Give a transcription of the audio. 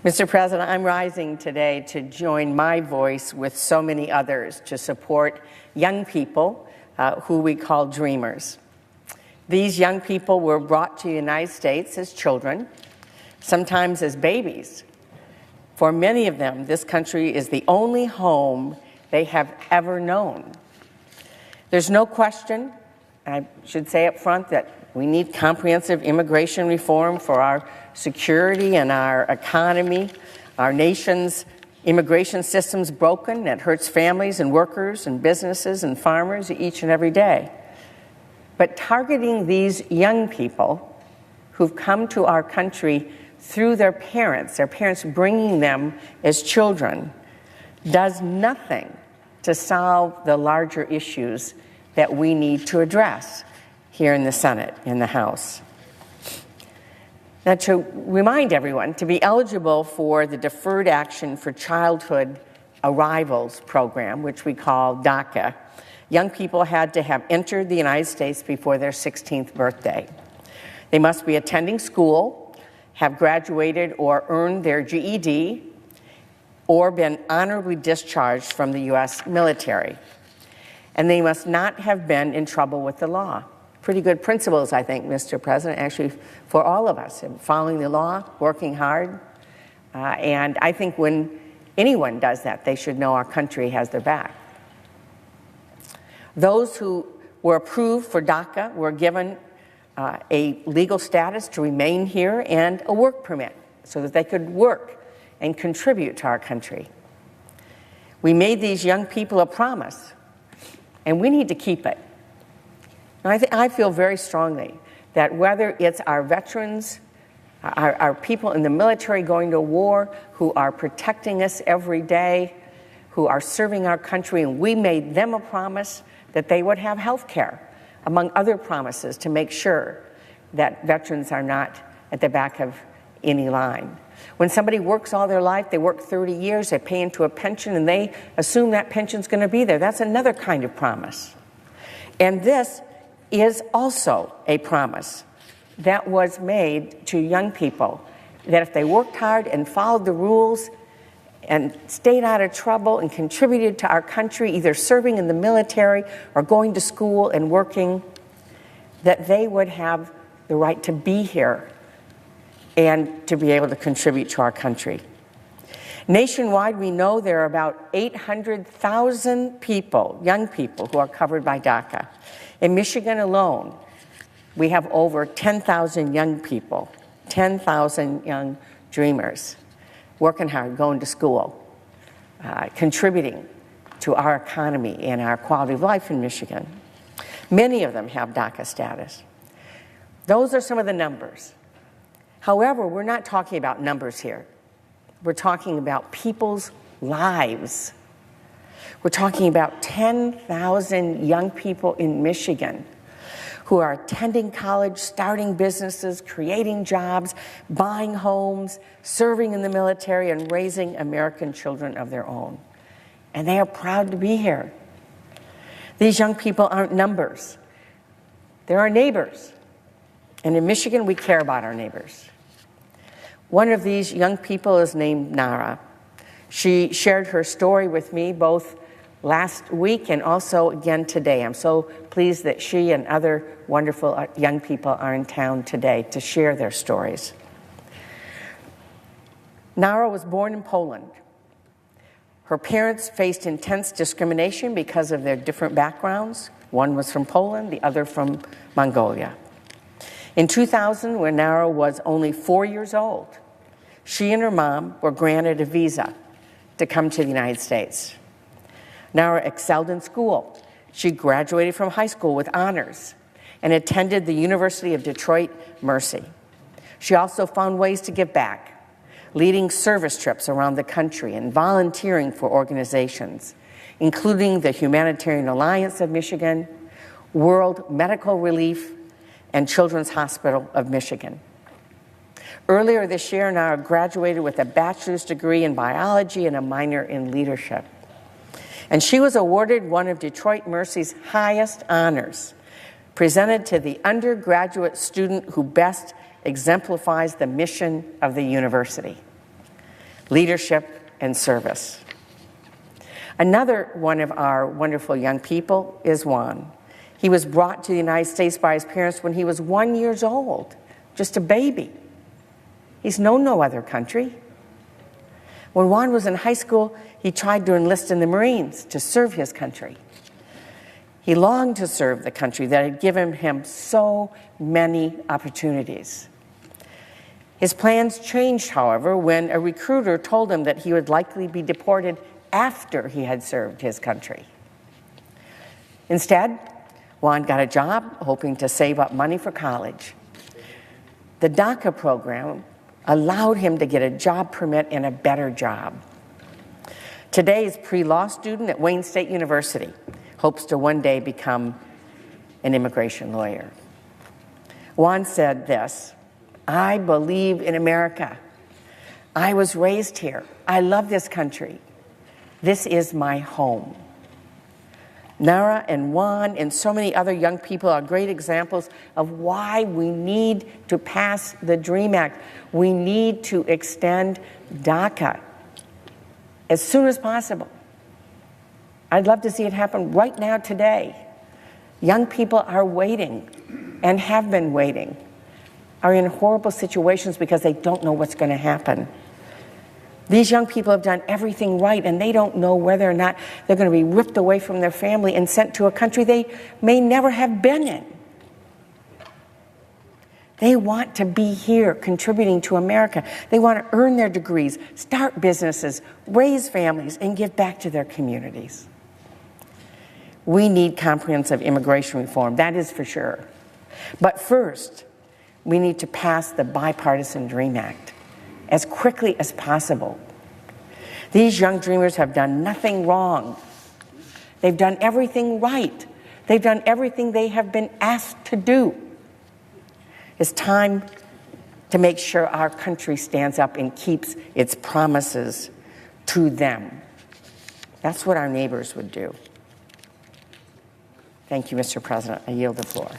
Mr. President, I'm rising today to join my voice with so many others to support young people who we call dreamers. These young people were brought to the United States as children, sometimes as babies. For many of them, this country is the only home they have ever known. There's no question, I should say up front, that we need comprehensive immigration reform for our security and our economy. Our nation's immigration system's broken. It hurts families and workers and businesses and farmers each and every day. But targeting these young people who've come to our country through their parents bringing them as children, does nothing to solve the larger issues that we need to address here in the Senate, in the House. Now, to remind everyone, to be eligible for the Deferred Action for Childhood Arrivals program, which we call DACA, young people had to have entered the United States before their 16th birthday. They must be attending school, have graduated or earned their GED, or been honorably discharged from the U.S. military. And they must not have been in trouble with the law. Pretty good principles, I think, Mr. President, actually for all of us, in following the law, working hard. And I think when anyone does that, they should know our country has their back. Those who were approved for DACA were given a legal status to remain here and a work permit so that they could work and contribute to our country. We made these young people a promise, and we need to keep it. And I feel very strongly that whether it's our veterans, our people in the military going to war who are protecting us every day, who are serving our country, and we made them a promise that they would have health care, among other promises to make sure that veterans are not at the back of any line. When somebody works all their life, they work 30 years, they pay into a pension, and they assume that pension's going to be there. That's another kind of promise. And this is also a promise that was made to young people, that if they worked hard and followed the rules and stayed out of trouble and contributed to our country, either serving in the military or going to school and working, that they would have the right to be here and to be able to contribute to our country. Nationwide, we know there are about 800,000 people, young people, who are covered by DACA. In Michigan alone, we have over 10,000 young people, 10,000 young dreamers, working hard, going to school, contributing to our economy and our quality of life in Michigan. Many of them have DACA status. Those are some of the numbers. However, we're not talking about numbers here. We're talking about people's lives. We're talking about 10,000 young people in Michigan who are attending college, starting businesses, creating jobs, buying homes, serving in the military, and raising American children of their own. And they are proud to be here. These young people aren't numbers. They're our neighbors. And in Michigan, we care about our neighbors. One of these young people is named Nara. She shared her story with me both last week and also again today. I'm so pleased that she and other wonderful young people are in town today to share their stories. Nara was born in Poland. Her parents faced intense discrimination because of their different backgrounds. One was from Poland, the other from Mongolia. In 2000, when Nara was only 4 years old, she and her mom were granted a visa to come to the United States. Nara excelled in school. She graduated from high school with honors and attended the University of Detroit Mercy. She also found ways to give back, leading service trips around the country and volunteering for organizations, including the Humanitarian Alliance of Michigan, World Medical Relief, and Children's Hospital of Michigan. Earlier this year, Nara graduated with a bachelor's degree in biology and a minor in leadership. And she was awarded one of Detroit Mercy's highest honors, presented to the undergraduate student who best exemplifies the mission of the university. leadership, and service. Another one of our wonderful young people is Juan. He was brought to the United States by his parents when he was 1 year old, just a baby. He's known no other country. When Juan was in high school, he tried to enlist in the Marines to serve his country. He longed to serve the country that had given him so many opportunities. His plans changed, however, when a recruiter told him that he would likely be deported after he had served his country. Instead, Juan got a job hoping to save up money for college. The DACA program allowed him to get a job permit and a better job. Today, he's a pre-law student at Wayne State University, hopes to one day become an immigration lawyer. Juan said this, "I believe in America. I was raised here. I love this country. This is my home." Nara and Juan and so many other young people are great examples of why we need to pass the DREAM Act. We need to extend DACA as soon as possible. I'd love to see it happen right now, today. Young people are waiting and have been waiting, are in horrible situations because they don't know what's going to happen. These young people have done everything right, and they don't know whether or not they're going to be ripped away from their family and sent to a country they may never have been in. They want to be here contributing to America. They want to earn their degrees, start businesses, raise families, and give back to their communities. We need comprehensive immigration reform, that is for sure. But first, we need to pass the bipartisan DREAM Act as quickly as possible. These young dreamers have done nothing wrong. They've done everything right. They've done everything they have been asked to do. It's time to make sure our country stands up and keeps its promises to them. That's what our neighbors would do. Thank you, Mr. President. I yield the floor.